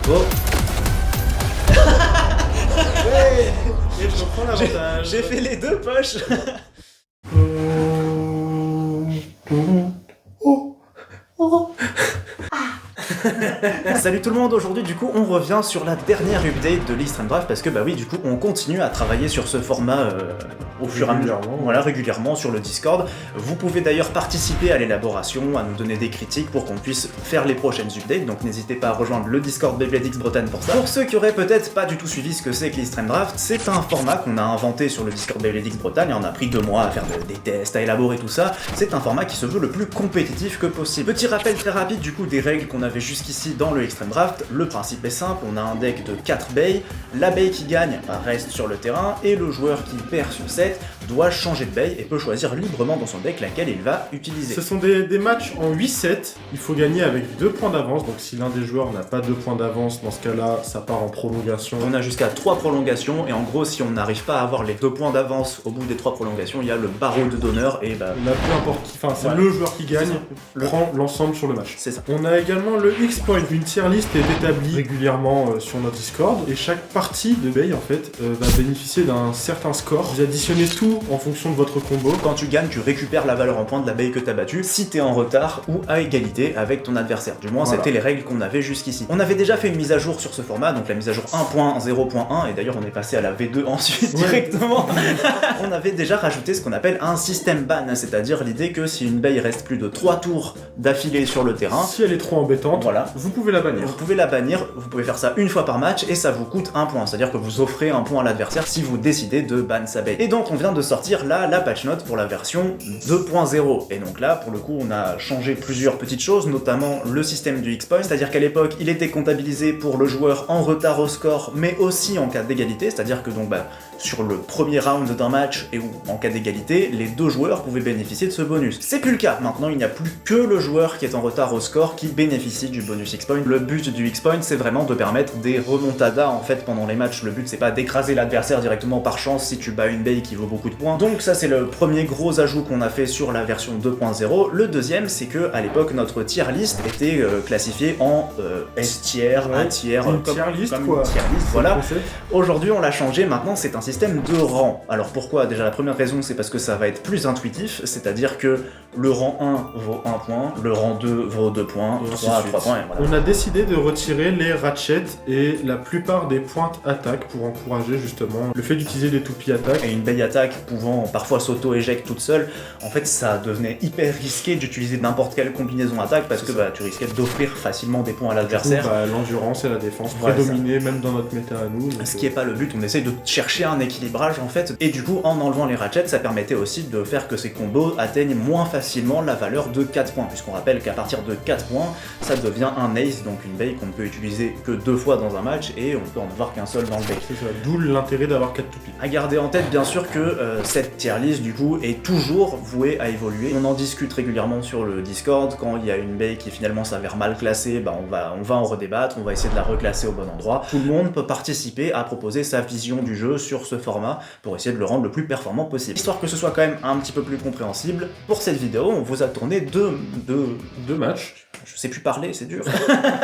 Oh. Ouais. Et je reprends l'avantage. J'ai fait les deux poches. Salut tout le monde, aujourd'hui du coup on revient sur la dernière update de l'Extreme Draft parce que bah oui du coup on continue à travailler sur ce format au fur et à mesure, voilà, régulièrement sur le Discord. Vous pouvez d'ailleurs participer à l'élaboration, à nous donner des critiques pour qu'on puisse faire les prochaines updates, donc n'hésitez pas à rejoindre le Discord Beyblade Bretagne pour ça. Pour ceux qui auraient peut-être pas du tout suivi ce que c'est que l'Extreme Draft, c'est un format qu'on a inventé sur le Discord Beyblade Bretagne, on a pris 2 mois à faire des tests, à élaborer tout ça. C'est un format qui se veut le plus compétitif que possible. Petit rappel très rapide du coup des règles qu'on avait jusqu'ici dans le Extreme Draft. Le principe est simple, on a un deck de 4 bays, la bay qui gagne reste sur le terrain et le joueur qui perd sur 7 doit changer de bay et peut choisir librement dans son deck laquelle il va utiliser. Ce sont des matchs en 8-7, il faut gagner avec 2 points d'avance, donc si l'un des joueurs n'a pas 2 points d'avance, dans ce cas-là, ça part en prolongation. On a jusqu'à 3 prolongations et en gros si on n'arrive pas à avoir les 2 points d'avance au bout des 3 prolongations, il y a le barreau de donneur et bah... Là, peu importe qui, enfin c'est le joueur qui gagne, prend l'ensemble sur le match. C'est ça. On a également le X-Point, une tier list est établie régulièrement sur notre Discord et chaque partie de bay en fait va bénéficier d'un certain score. Vous additionnez tout en fonction de votre combo. Quand tu gagnes, tu récupères la valeur en points de la bay que t'as battue si t'es en retard ou à égalité avec ton adversaire. Du moins, c'était les règles qu'on avait jusqu'ici. On avait déjà fait une mise à jour sur ce format, donc la mise à jour 1.0.1, et d'ailleurs on est passé à la V2 ensuite directement. On avait déjà rajouté ce qu'on appelle un système ban, c'est-à-dire l'idée que si une bay reste plus de 3 tours d'affilée sur le terrain, si elle est trop embêtante, voilà, vous pouvez la bannir. Vous pouvez la bannir, vous pouvez faire ça une fois par match et ça vous coûte 1 point, c'est-à-dire que vous offrez 1 point à l'adversaire si vous décidez de ban sa bay. Et donc on vient de sortir là la patch note pour la version 2.0. Et donc là, pour le coup, on a changé plusieurs petites choses, notamment le système du X-Point, c'est-à-dire qu'à l'époque, il était comptabilisé pour le joueur en retard au score, mais aussi en cas d'égalité, c'est-à-dire que donc sur le premier round d'un match et ou en cas d'égalité, les 2 joueurs pouvaient bénéficier de ce bonus. C'est plus le cas, maintenant il n'y a plus que le joueur qui est en retard au score qui bénéficie du bonus X-Point. Le but du X-Point, c'est vraiment de permettre des remontadas en fait pendant les matchs. Le but c'est pas d'écraser l'adversaire directement par chance si tu bats une bay qui vaut beaucoup de points. Donc ça c'est le premier gros ajout qu'on a fait sur la version 2.0. Le deuxième, c'est que à l'époque notre tier list était classifiée en S tier, A tier, une tier list quoi. Tier list, voilà. Aujourd'hui on l'a changé, maintenant c'est un système de rang. Alors pourquoi? Déjà la première raison c'est parce que ça va être plus intuitif, c'est-à-dire que le rang 1 vaut 1 point, le rang 2 vaut 2 points, 3 points, et voilà. On a décidé de retirer les ratchets et la plupart des pointes attaque pour encourager justement le fait d'utiliser des toupies attaque. Et une bay attaque pouvant parfois s'auto-éjecte toute seule, en fait ça devenait hyper risqué d'utiliser n'importe quelle combinaison attaque parce que tu risquais d'offrir facilement des points à l'adversaire. L'endurance et la défense prédominaient même dans notre méta à nous. Ce qui est pas le but, on essaye de chercher un équilibrage en fait, et du coup en enlevant les ratchets ça permettait aussi de faire que ces combos atteignent moins facilement la valeur de 4 points, puisqu'on rappelle qu'à partir de 4 points ça devient un ace, donc une bay qu'on ne peut utiliser que 2 fois dans un match et on peut en avoir qu'un seul dans le deck. D'où l'intérêt d'avoir 4 toupies. À garder en tête bien sûr que cette tier list du coup est toujours vouée à évoluer. On en discute régulièrement sur le Discord, quand il y a une bay qui finalement s'avère mal classée, on va en redébattre, on va essayer de la reclasser au bon endroit. Tout le monde peut participer à proposer sa vision du jeu sur ce format pour essayer de le rendre le plus performant possible. Histoire que ce soit quand même un petit peu plus compréhensible, pour cette vidéo on vous a tourné deux matchs. Je sais plus parler, c'est dur.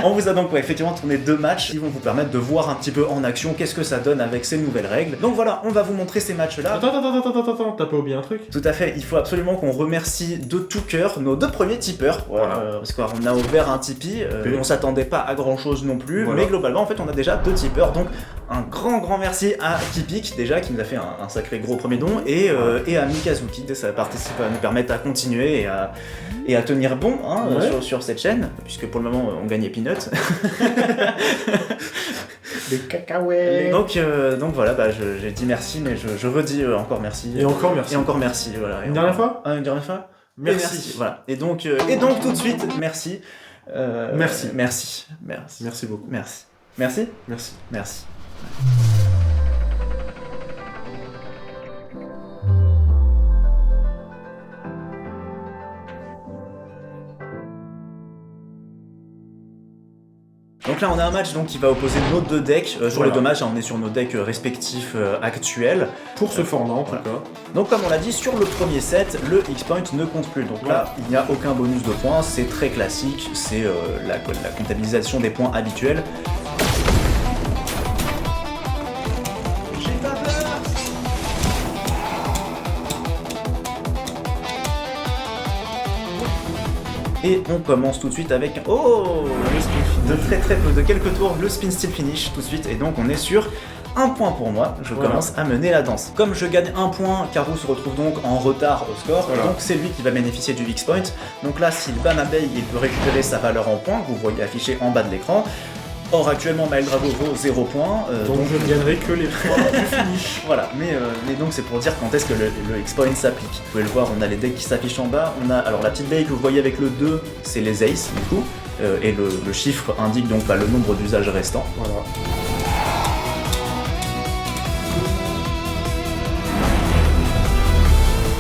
On vous a donc effectivement tourné 2 matchs qui vont vous permettre de voir un petit peu en action qu'est-ce que ça donne avec ces nouvelles règles. Donc voilà, on va vous montrer ces matchs-là. Attends, t'as pas oublié un truc? Tout à fait, il faut absolument qu'on remercie de tout cœur nos 2 premiers tipeurs. Parce qu'on a ouvert un Tipeee, on s'attendait pas à grand chose non plus, mais globalement en fait on a déjà 2 tipeurs. Donc un grand merci à Kipik déjà qui nous a fait un sacré gros premier don et à Mikazuki, ça participe à nous permettre à continuer et à tenir bon sur cette chaîne, puisque pour le moment on gagnait peanuts. Des cacahuètes. Donc voilà, j'ai dit merci, mais je redis encore merci. Et encore merci. Et encore merci, voilà. Une dernière fois? Une dernière fois? Merci. Voilà. Et donc tout de suite, merci. Merci. Merci beaucoup. Merci. Donc là on a un match qui va opposer nos 2 decks. Sur les 2 matchs, on est sur nos decks respectifs actuels. Pour ce format en tout cas. Donc comme on l'a dit, sur le premier set, le X-Point ne compte plus. Donc là, il n'y a aucun bonus de points, c'est très classique, c'est la comptabilisation des points habituels. Et on commence tout de suite avec... Oh, le spin de très peu, de quelques tours, le spin steel finish tout de suite. Et donc on est sur 1 point pour moi, je commence à mener la danse. Comme je gagne 1 point, Karou se retrouve donc en retard au score, donc c'est lui qui va bénéficier du X-Point. Donc là, s'il ban abeille, il peut récupérer sa valeur en points, que vous voyez affiché en bas de l'écran. Or actuellement Maël Drago vaut 0 points. Donc je ne gagnerai que les points du finish. Voilà, mais donc c'est pour dire quand est-ce que le X-Point s'applique. Vous pouvez le voir, on a les decks qui s'affichent en bas. On a alors la petite baie que vous voyez avec le 2, c'est les aces du coup. Et le chiffre indique donc le nombre d'usages restants. Voilà.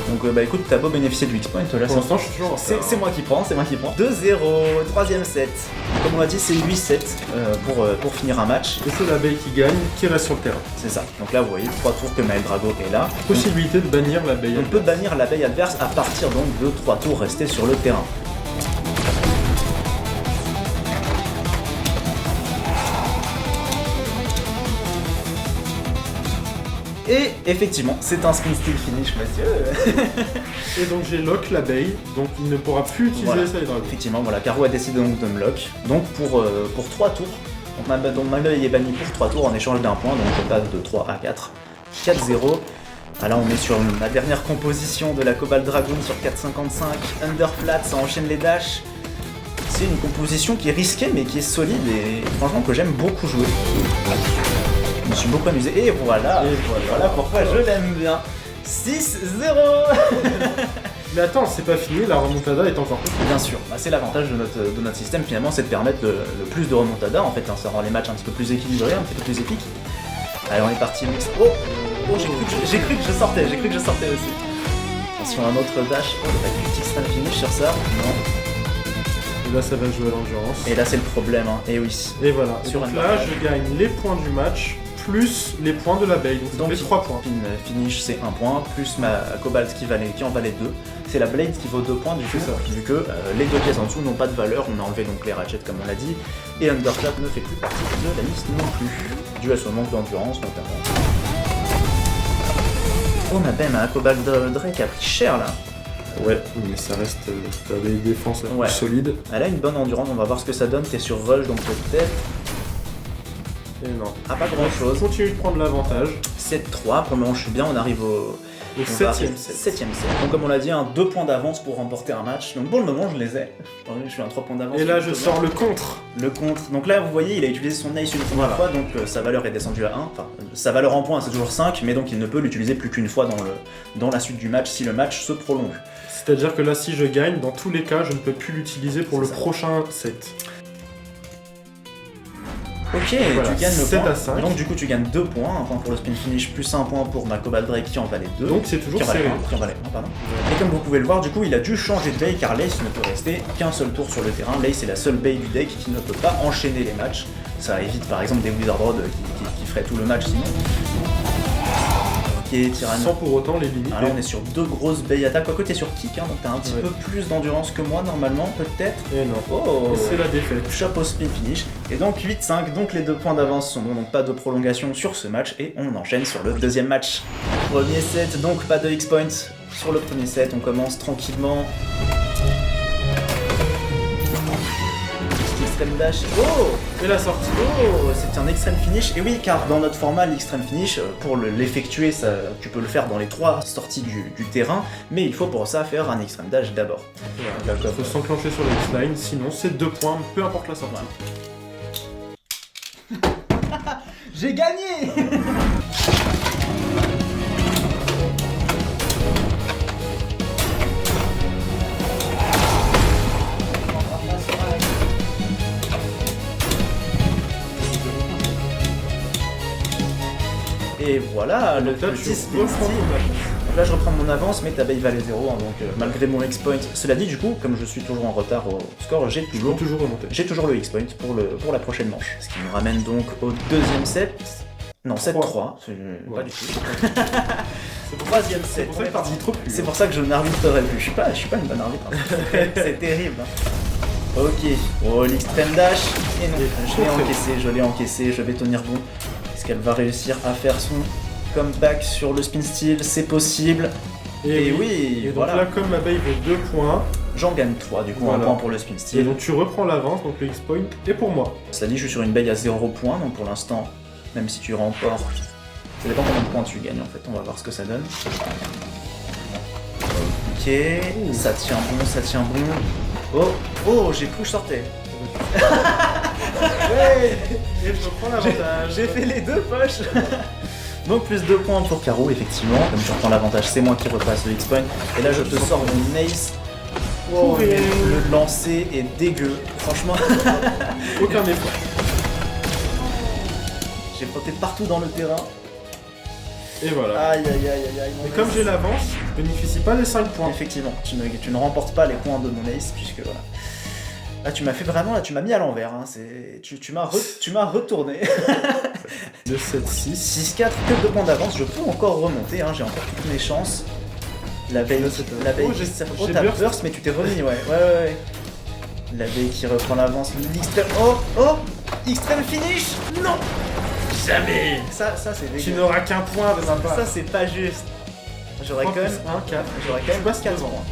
Donc bah écoute, t'as beau bénéficier du X-Point là. Pour l'instant je suis toujours... C'est moi qui prends, 2-0, troisième set. Comme on l'a dit, c'est 8-7 pour finir un match. Et c'est l'abeille qui gagne, qui reste sur le terrain. C'est ça. Donc là vous voyez, 3 tours que Maël Drago est là. Possibilité de bannir l'abeille. On peut bannir l'abeille adverse à partir donc de 3 tours restés sur le terrain. Et effectivement, c'est un spin steel finish, monsieur. Et donc j'ai lock l'abeille, donc il ne pourra plus utiliser sa hydraulique. Effectivement, voilà, Karou a décidé donc de me lock. Donc pour 3 tours, donc ma baie est bannie pour 3 tours en échange d'un point, donc on passe de 3 à 4. 4-0. Ah, là on est sur ma dernière composition de la Cobalt Dragon sur 4,55. Underflat, ça enchaîne les dashs. C'est une composition qui est risquée mais qui est solide et franchement que j'aime beaucoup jouer. Je me suis beaucoup amusé et voilà pourquoi je l'aime bien. 6-0. Mais attends, c'est pas fini, la remontada est encore possible. Bien sûr, c'est l'avantage de notre système finalement, c'est de permettre le plus de remontada en fait, ça rend les matchs un petit peu plus équilibrés, un petit peu plus épiques. Allez, on est parti. Oh, j'ai cru que je sortais aussi. Attention, un autre dash. Oh, il y a du petit stand finish sur ça. Non. Et là, ça va jouer à l'endurance. Et là, c'est le problème, hein. Et oui. Et voilà. Et donc là, je gagne les points du match plus les points de l'abeille. Donc ça fait 3 points. Finish, c'est 1 point, plus ma Cobalt qui en valait 2. C'est la Blade qui vaut 2 points du coup, vu que les 2 pièces en dessous n'ont pas de valeur. On a enlevé donc les ratchets comme on l'a dit. Et Underclap ne fait plus partie de la liste non plus. Dû à son manque d'endurance notamment. Oh ma belle, ma Cobalt Drake a pris cher là. Ouais, mais ça reste des défenses plus solides. Elle a une bonne endurance, on va voir ce que ça donne. T'es sur Rush donc peut-être. Et non. Ah, pas grand chose. Continue de prendre l'avantage. 7-3, pour le moment je suis bien, on arrive au 7ème set. Donc comme on l'a dit, 2 points d'avance pour remporter un match. Donc pour le moment je les ai. Je suis à 3 points d'avance. Et là je sors le contre. Le contre. Donc là vous voyez, il a utilisé son ace une première fois, donc sa valeur est descendue à 1. Enfin, sa valeur en points c'est toujours 5, mais donc il ne peut l'utiliser plus qu'une fois dans la suite du match si le match se prolonge. C'est-à-dire que là si je gagne, dans tous les cas je ne peux plus l'utiliser pour le prochain set. Ok, voilà, tu gagnes le 7 point. à 5. Donc du coup tu gagnes 2 points, 1 point pour le spin finish plus 1 point pour ma Cobalt Drake qui en valait 2. Donc c'est toujours serré. Qui en valait 1, pardon. Et comme vous pouvez le voir, du coup il a dû changer de baie car Lace ne peut rester qu'un seul tour sur le terrain. Lace est la seule baie du deck qui ne peut pas enchaîner les matchs. Ça évite par exemple des Wizard Rod qui feraient tout le match sinon. Sans pour autant les limiter. Alors on est sur 2 grosses baies attaques, quoique t'es sur kick, donc t'as un petit peu plus d'endurance que moi normalement, peut-être. Et non. Oh, et c'est la défaite. Chapeau spin finish. Et donc 8-5, donc les 2 points d'avance sont bons, donc pas de prolongation sur ce match, et on enchaîne sur le deuxième match. Premier set, donc pas de X-Point sur le premier set, on commence tranquillement. Extreme dash. Oh! Et la sortie. Oh! C'est un extreme finish. Et oui, car dans notre format, l'extreme finish, pour l'effectuer, tu peux le faire dans les 3 sorties du terrain, mais il faut pour ça faire un extreme dash d'abord. Il faut s'enclencher sur la X-line, sinon c'est 2 points, peu importe la sortie. J'ai gagné! Et voilà, le petit spin steel. Donc là je reprends mon avance, mais ta baie valait 0, hein, donc malgré mon X-Point. Cela dit du coup, comme je suis toujours en retard au score, j'ai toujours le X-Point pour la prochaine manche. Ce qui nous ramène donc au deuxième set. Non, 7-3, pas du tout. Troisième set. C'est pour ça que je n'arbitrerai plus. Je suis pas une bonne arbitre. Hein. C'est terrible. Hein. Ok, oh l'extreme dash. Et non, je l'ai encaissé, je vais tenir bon. Est-ce qu'elle va réussir à faire son comeback sur le spin steel? C'est possible. Et oui, et voilà. donc là, comme ma baie vaut 2 points, j'en gagne 3, du coup Voilà. un point pour le spin Et steal. donc tu reprends l'avance, donc le X-Point est pour moi. Ça dit je suis sur une baie à 0 points, donc pour l'instant, même si tu remportes, ça dépend combien de points tu gagnes en fait, on va voir ce que ça donne. Ok, ça tient bon. Oh, j'ai push sortais. Ouais. Et je reprends l'avantage. J'ai fait les deux poches. Donc plus 2 points pour Caro, effectivement. Comme tu reprends l'avantage, c'est moi qui repasse le X-Point. Et là je te sors mon ace. Oh, le lancer est dégueu. Franchement, Aucun effort. j'ai frotté partout dans le terrain. Et voilà. Aïe. Et comme j'ai l'avance, je bénéficie pas des 5 points. Effectivement, tu ne remportes pas les points de mon ace, puisque voilà. Là tu m'as fait vraiment, là tu m'as mis à l'envers. Hein. Tu m'as retourné. De 7-6. 6-4, que 2 points d'avance, je peux encore remonter, hein. J'ai encore toutes mes chances. La veille, Oh, j'ai t'as burst. burst, mais tu t'es remis, ouais. La veille qui reprend l'avance, l'extrême. Oh extrême finish. Non. Jamais. Ça c'est Tu dégueu. n'auras qu'un point de ma part. Ça c'est pas juste. J'aurais 3 quand même, plus 1, 4. j'aurais quand même passe 4 devant. points.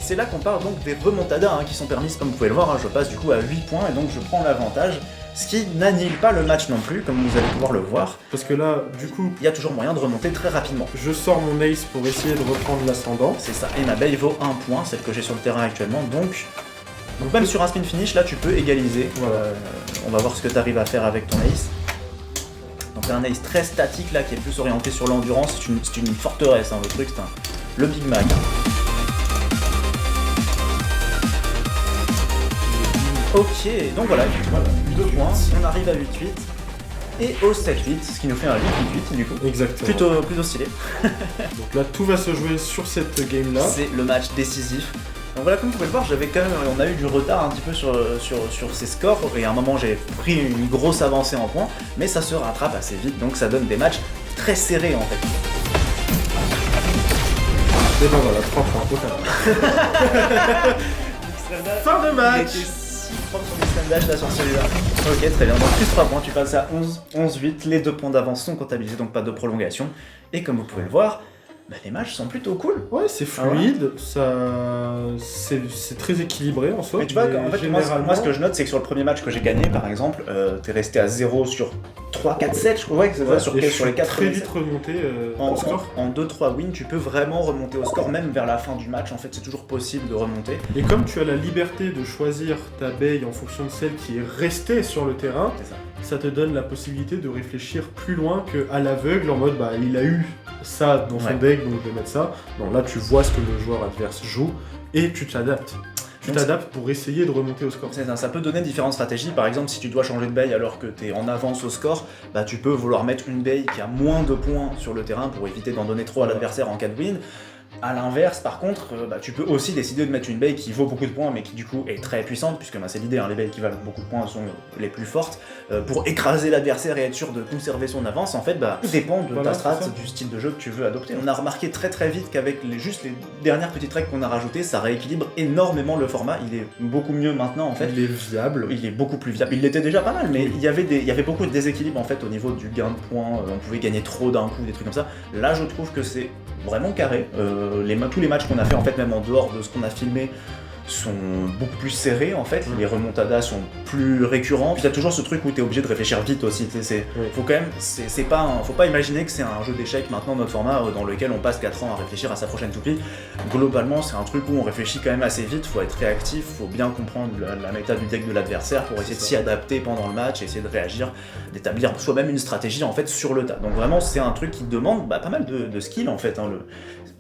C'est là qu'on parle donc des remontadas hein, qui sont permises, comme vous pouvez le voir, hein, je passe du coup à 8 points et donc je prends l'avantage, ce qui n'annule pas le match non plus, comme vous allez pouvoir le voir. Parce que là, du coup, Il y a toujours moyen de remonter très rapidement. je sors mon ace pour essayer de reprendre l'ascendant. C'est ça, et ma baie vaut 1 point, celle que j'ai sur le terrain actuellement, donc même sur un spin finish, là tu peux égaliser. Voilà. On va voir ce que tu arrives à faire avec ton ace. Donc t'as un ace très statique là qui est plus orienté sur l'endurance, c'est une forteresse, hein, le truc, le Big Mac. Ok, donc voilà, effectivement, 2 points, on arrive à 8-8 et au 7-8, ce qui nous fait un 8-8 du coup. Exactement. Plutôt stylé. Donc là, tout va se jouer sur cette game-là. C'est le match décisif. Donc voilà, comme vous pouvez le voir, on a eu du retard un petit peu sur ces scores, et à un moment j'ai pris une grosse avancée en points, mais ça se rattrape assez vite, donc ça donne des matchs très serrés en fait. Et ben voilà, 3 points, aucun. Fin de Il match. était si propre son extreme dash là sur celui-là. Ok, très bien, donc plus 3 points, tu passes à 11-8, les 2 points d'avance sont comptabilisés, donc pas de prolongation, et comme vous pouvez le voir, bah, les matchs sont plutôt cool. Ouais, c'est fluide, c'est très équilibré en soi. Mais tu vois, en fait, généralement... moi ce que je note, c'est que sur le premier match que j'ai gagné, par exemple, t'es resté à 0 sur 3, 4, 7, je crois, ouais, c'est ça, sur et les je suis 4 très vite remonté au score. En 2-3 wins, tu peux vraiment remonter au score, même vers la fin du match, en fait, c'est toujours possible de remonter. Et comme tu as la liberté de choisir ta baie en fonction de celle qui est restée sur le terrain, C'est ça. ça te donne la possibilité de réfléchir plus loin qu'à l'aveugle en mode bah il a eu ça dans son Ouais. deck donc je vais mettre ça. Non, là tu vois ce que le joueur adverse joue et tu t'adaptes. Tu Donc, t'adaptes pour essayer de remonter au score. C'est ça, ça peut donner différentes stratégies. Par exemple, si tu dois changer de bail alors que tu es en avance au score, bah, tu peux vouloir mettre une bail qui a moins de points sur le terrain pour éviter d'en donner trop à l'adversaire en cas de win. A l'inverse, par contre, bah, tu peux aussi décider de mettre une bail qui vaut beaucoup de points mais qui du coup est très puissante, puisque bah, c'est l'idée, hein, les bails qui valent beaucoup de points sont les plus fortes, pour écraser l'adversaire et être sûr de conserver son avance. En fait, bah, tout dépend de Voilà, ta strat, c'est ça. du style de jeu que tu veux adopter. On a remarqué très très vite qu'avec juste les dernières petites règles qu'on a rajoutées, ça rééquilibre énormément le format. Il est beaucoup mieux maintenant en fait. Il est viable. Il est beaucoup plus viable. Il l'était déjà pas mal, mais il y avait beaucoup de déséquilibre en fait au niveau du gain de points. On pouvait gagner trop d'un coup, des trucs comme ça. Là, je trouve que c'est vraiment carré. Tous les matchs qu'on a fait, en fait, même en dehors de ce qu'on a filmé, sont beaucoup plus serrés en fait. Les remontadas sont plus récurrents. Puis t'as toujours ce truc où t'es obligé de réfléchir vite aussi. Faut quand même, faut pas imaginer que c'est un jeu d'échecs maintenant notre format dans lequel on passe 4 ans à réfléchir à sa prochaine toupie. Globalement, c'est un truc où on réfléchit quand même assez vite. Faut être réactif, faut bien comprendre la méta du deck de l'adversaire pour essayer de s'y adapter pendant le match, essayer de réagir, d'établir soi-même une stratégie en fait sur le tas. Donc vraiment, c'est un truc qui demande pas mal de skill en fait. Hein,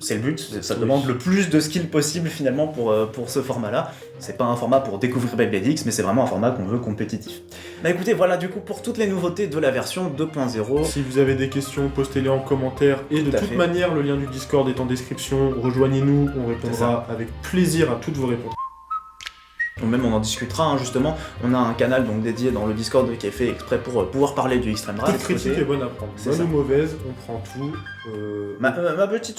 c'est le but, ça demande le plus de skill possible finalement pour ce format-là. C'est pas un format pour découvrir Beyblade X, mais c'est vraiment un format qu'on veut compétitif. Bah écoutez, voilà du coup pour toutes les nouveautés de la version 2.0. Si vous avez des questions, postez-les en commentaire. Et de Tout à toute fait. manière, le lien du Discord est en description. Rejoignez-nous, on C'est répondra avec plaisir à toutes vos réponses. Ou même on en discutera hein, justement. On a un canal donc dédié dans le Discord qui est fait exprès pour pouvoir parler du Extreme Drive. Toute critique est bonne à prendre. C'est Bonne ça. ou mauvaise, on prend tout.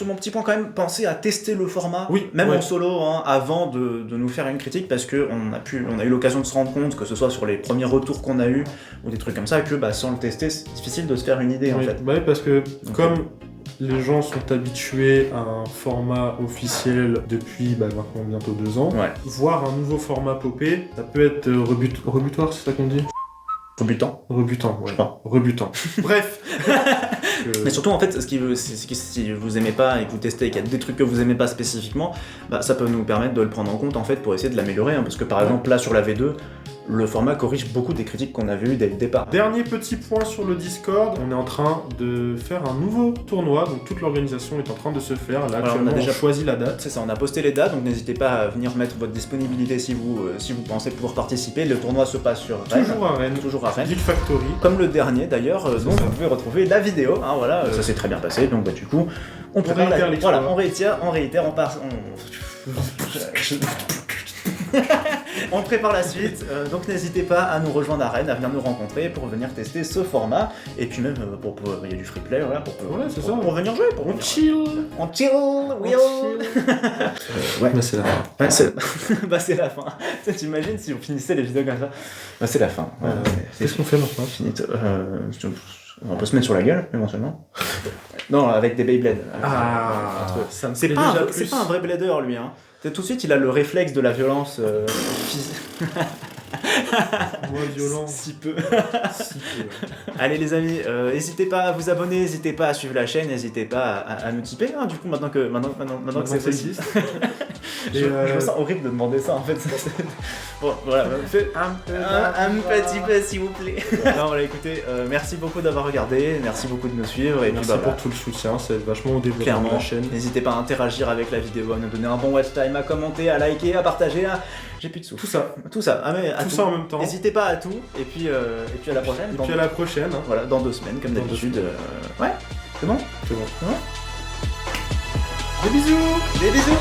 Mon petit point quand même, pensez à tester le format, Oui, même ouais. en solo, hein, avant de nous faire une critique, parce que on a eu l'occasion de se rendre compte, que ce soit sur les premiers retours qu'on a eu ou des trucs comme ça, que sans le tester, c'est difficile de se faire une idée en Oui, fait. bah oui, parce que Donc, comme les gens sont habitués à un format officiel depuis maintenant bientôt 2 ans. Ouais. Voir un nouveau format popper, ça peut être rebutoire, c'est ça qu'on dit? Rebutant. Rebutant, ouais. Je sais pas. Rebutant. Bref. Mais surtout, en fait, si vous aimez pas et que vous testez et qu'il y a des trucs que vous aimez pas spécifiquement, bah, ça peut nous permettre de le prendre en compte en fait pour essayer de l'améliorer. Parce que par exemple, là sur la V2, le format corrige beaucoup des critiques qu'on avait eues dès le départ. Dernier petit point sur le Discord, on est en train de faire un nouveau tournoi, donc toute l'organisation est en train de se faire. Là, Alors, actuellement, on a déjà choisi la date. C'est ça, on a posté les dates, donc n'hésitez pas à venir mettre votre disponibilité si vous pensez pouvoir participer. Le tournoi se passe sur Rennes. Toujours à Rennes. Geek Factory. Comme le dernier d'ailleurs, dont ça. vous pouvez retrouver la vidéo. Hein, voilà, ça s'est très bien passé, donc bah, du coup, on réitère l'exploit. Voilà, on réitère, on part. On prépare la suite, donc n'hésitez pas à nous rejoindre à Rennes, à venir nous rencontrer pour venir tester ce format, et puis même il y a du free play, voilà, pour venir jouer, On chill. Ouais, Mais c'est la fin. Bah c'est la fin. T'imagines si on finissait les vidéos comme ça? Bah c'est la fin. Ouais, Qu'est-ce qu'on fait maintenant? Fini. On peut se mettre sur la gueule, éventuellement. Non, avec des Beyblades. Ça me C'est plaît pas déjà un vrai blader, lui, hein. Tout de suite, il a le réflexe de la violence physique. Moins violent. Si peu. Allez les amis, n'hésitez pas à vous abonner, n'hésitez pas à suivre la chaîne, n'hésitez pas à nous tiper, hein, du coup maintenant que c'est possible. Je me sens horrible de demander ça en fait. Bon voilà, faites un petit peu s'il vous plaît. Non voilà, écoutez, merci beaucoup d'avoir regardé, merci beaucoup de nous suivre et merci pour tout le soutien, ça aide vachement au développement de la chaîne. N'hésitez pas à interagir avec la vidéo, à nous donner un bon watch time, à commenter, à liker, à partager, j'ai plus de sous. Tout ça. Tout ça en même temps. N'hésitez pas à tout, et puis à la prochaine. À la prochaine. Hein. Voilà, dans 2 semaines, comme d'habitude. Ouais, c'est bon. C'est bon. Ouais. Des bisous. Des bisous.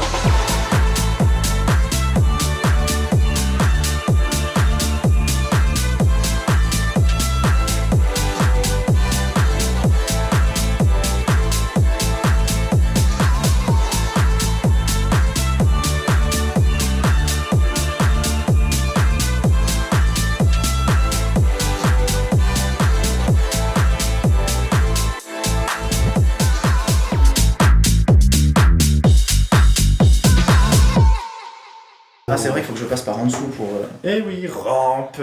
Ah c'est vrai qu'il faut que je passe par en dessous pour... Eh oui, rampe.